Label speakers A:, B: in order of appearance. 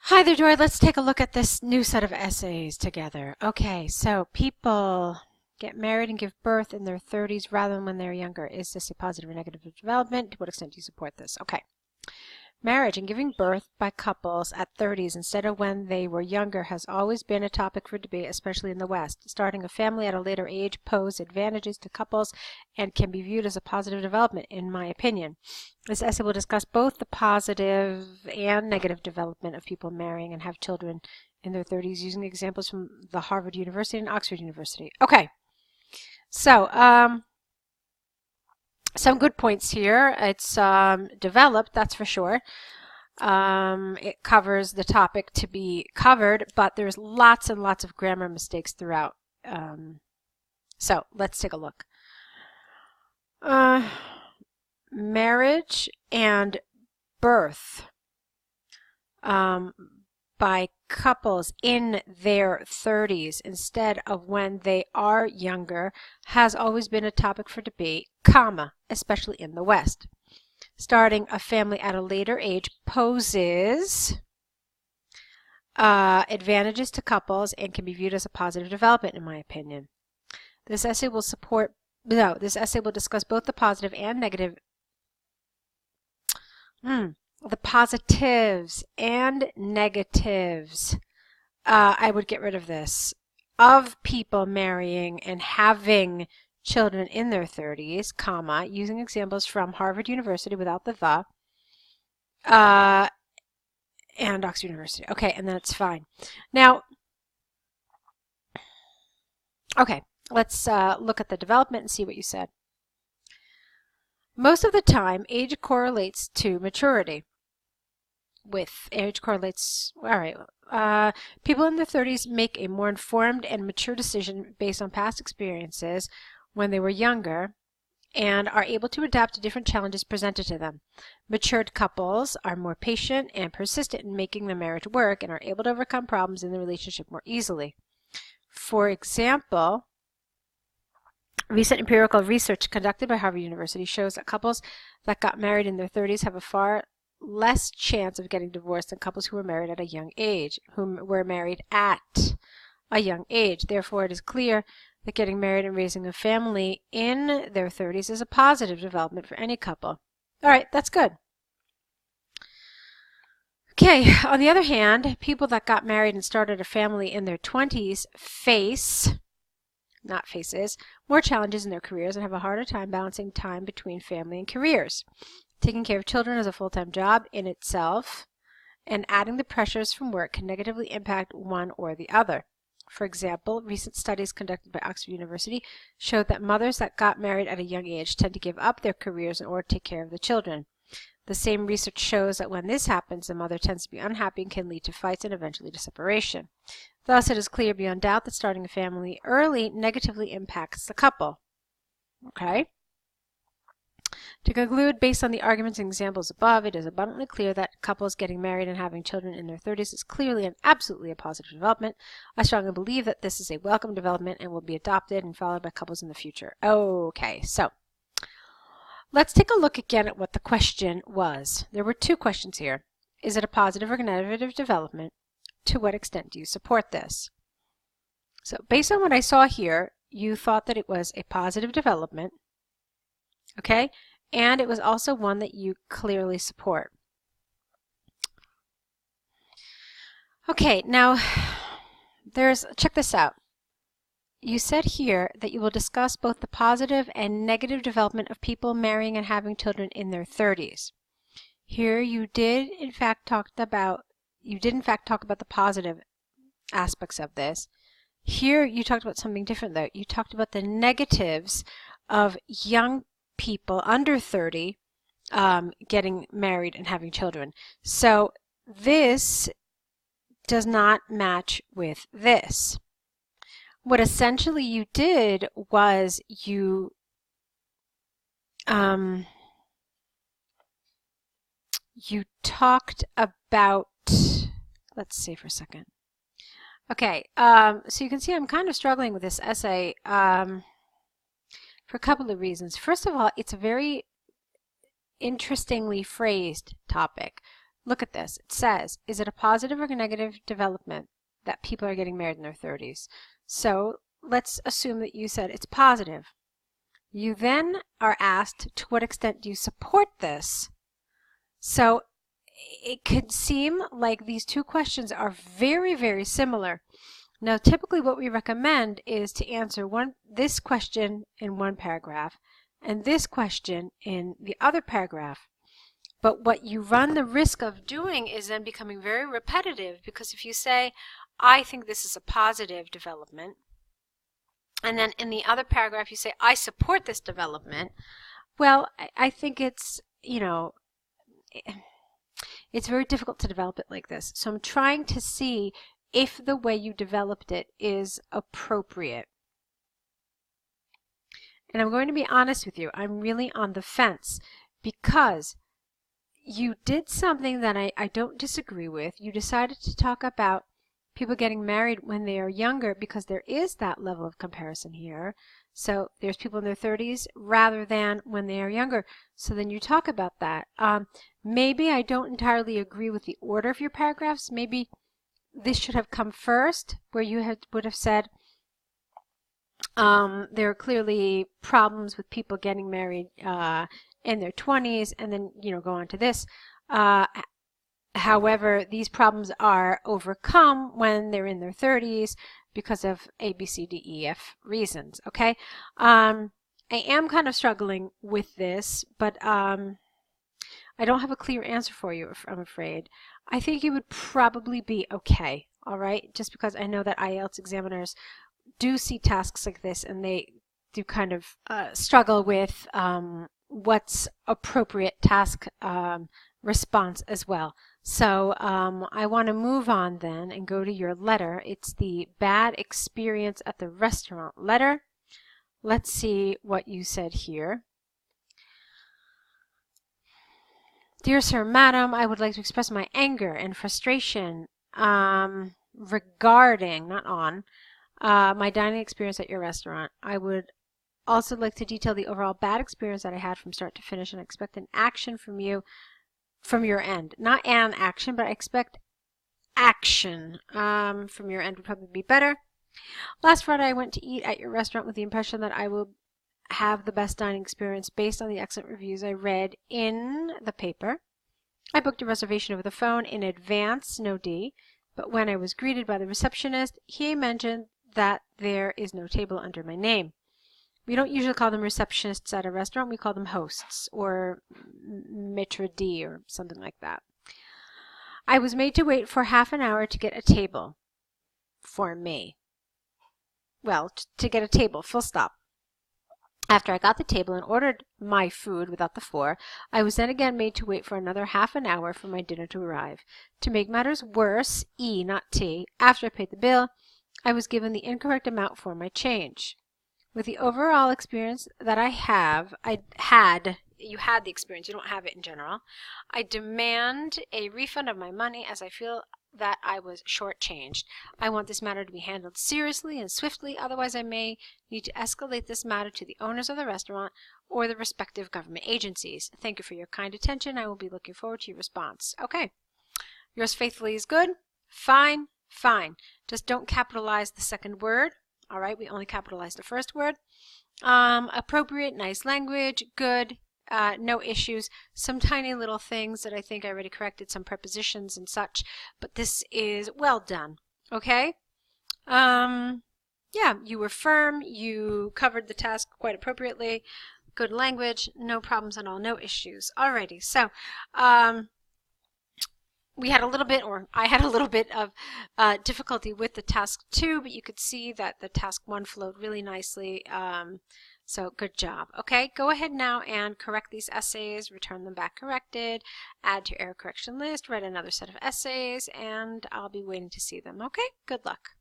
A: Hi there, Joy. Let's take a look at this new set of essays together. Okay, so people get married and give birth in their 30s rather than when they're younger. Is this a positive or negative development? To what extent do you support this? Okay. Marriage and giving birth by couples at 30s instead of when they were younger has always been a topic for debate, especially in the West. Starting a family at a later age poses advantages to couples and can be viewed as a positive development, in my opinion. This essay will discuss both the positive and negative development of people marrying and have children in their 30s using examples from the Harvard University and Oxford University. Okay, so some good points here. It's developed, that's for sure. It covers the topic to be covered, but there's lots and lots of grammar mistakes throughout. So let's take a look. Marriage and birth by couples in their 30s instead of when they are younger has always been a topic for debate, comma, especially in the West. Starting a family at a later age poses advantages to couples and can be viewed as a positive development, in my opinion. This essay will discuss both the positive and negative the positives and negatives, I would get rid of this, of people marrying and having children in their 30s, comma, using examples from Harvard University without the and Oxford University. Okay, and then it's fine. Now, okay, let's look at the development and see what you said. Most of the time, age correlates to maturity. People in their 30s make a more informed and mature decision based on past experiences when they were younger and are able to adapt to different challenges presented to them. Matured couples are more patient and persistent in making the marriage work and are able to overcome problems in the relationship more easily. For example, recent empirical research conducted by Harvard University shows that couples that got married in their 30s have a far less chance of getting divorced than couples who were married at a young age, Therefore, it is clear that getting married and raising a family in their 30s is a positive development for any couple. All right, that's good. Okay, on the other hand, people that got married and started a family in their 20s faces more challenges in their careers and have a harder time balancing time between family and careers. Taking care of children is a full-time job in itself, and adding the pressures from work can negatively impact one or the other. For example, recent studies conducted by Oxford University showed that mothers that got married at a young age tend to give up their careers in order to take care of the children. The same research shows that when this happens, the mother tends to be unhappy and can lead to fights and eventually to separation. Thus, it is clear beyond doubt that starting a family early negatively impacts the couple. Okay? To conclude, based on the arguments and examples above, it is abundantly clear that couples getting married and having children in their 30s is clearly and absolutely a positive development. I strongly believe that this is a welcome development and will be adopted and followed by couples in the future. Okay, so let's take a look again at what the question was. There were two questions here. Is it a positive or negative development? To what extent do you support this? So based on what I saw here, you thought that it was a positive development, okay? And it was also one that you clearly support. Okay, now check this out. You said here that you will discuss both the positive and negative development of people marrying and having children in their 30s. Here you did in fact talk about the positive aspects of this. Here you talked about something different though. You talked about the negatives of young people under 30 getting married and having children. So this does not match with this. What essentially you did was you talked about, let's see for a second. Okay, so you can see I'm kind of struggling with this essay for a couple of reasons. First of all, it's a very interestingly phrased topic. Look at this. It says, is it a positive or negative development that people are getting married in their 30s? So let's assume that you said it's positive. You then are asked, to what extent do you support this? So it could seem like these two questions are very, very similar. Now, typically what we recommend is to answer this question in one paragraph and this question in the other paragraph. But what you run the risk of doing is then becoming very repetitive, because if you say, I think this is a positive development, and then in the other paragraph you say, I support this development, well, I think it's, it's very difficult to develop it like this. So I'm trying to see if the way you developed it is appropriate. And I'm going to be honest with you, I'm really on the fence, because you did something that I don't disagree with. You decided to talk about people getting married when they are younger, because there is that level of comparison here. So there's people in their 30s rather than when they are younger. So then you talk about that. Maybe I don't entirely agree with the order of your paragraphs. Maybe this should have come first, where you would have said, there are clearly problems with people getting married in their 20s, and then go on to this. However, these problems are overcome when they're in their 30s because of A, B, C, D, E, F reasons. Okay, I am kind of struggling with this, but I don't have a clear answer for you, I'm afraid. I think it would probably be okay, all right, just because I know that IELTS examiners do see tasks like this, and they do kind of struggle with what's appropriate task response as well. So I want to move on then and go to your letter. It's the bad experience at the restaurant letter. Let's see what you said here. Dear Sir, Madam, I would like to express my anger and frustration regarding, not on, my dining experience at your restaurant. I would also like to detail the overall bad experience that I had from start to finish, and expect an action from you, from your end. Not an action, but I expect action from your end would probably be better. Last Friday I went to eat at your restaurant with the impression that I will have the best dining experience based on the excellent reviews I read in the paper. I booked a reservation over the phone in advance, no D, but when I was greeted by the receptionist, he mentioned that there is no table under my name. We don't usually call them receptionists at a restaurant. We call them hosts, or maitre d', or something like that. I was made to wait for half an hour to get a table for me. Well, to get a table, full stop. After I got the table and ordered my food without the four, I was then again made to wait for another half an hour for my dinner to arrive. To make matters worse, E, not T, after I paid the bill, I was given the incorrect amount for my change. With the overall experience that you had the experience, you don't have it in general, I demand a refund of my money, as I feel that I was shortchanged. I want this matter to be handled seriously and swiftly, otherwise I may need to escalate this matter to the owners of the restaurant or the respective government agencies. Thank you for your kind attention. I will be looking forward to your response. Okay. Yours faithfully is good. Fine. Fine. Just don't capitalize the second word. All right, we only capitalize the first word. Appropriate, nice language, good, no issues. Some tiny little things that I think I already corrected, some prepositions and such, but this is well done. Okay? Yeah, you were firm, you covered the task quite appropriately, good language, no problems at all, no issues. Alrighty, so we had a little bit, or I had a little bit of difficulty with the task 2, but you could see that the task 1 flowed really nicely. So good job. Okay, go ahead now and correct these essays, return them back corrected, add to your error correction list, write another set of essays, and I'll be waiting to see them. Okay, good luck.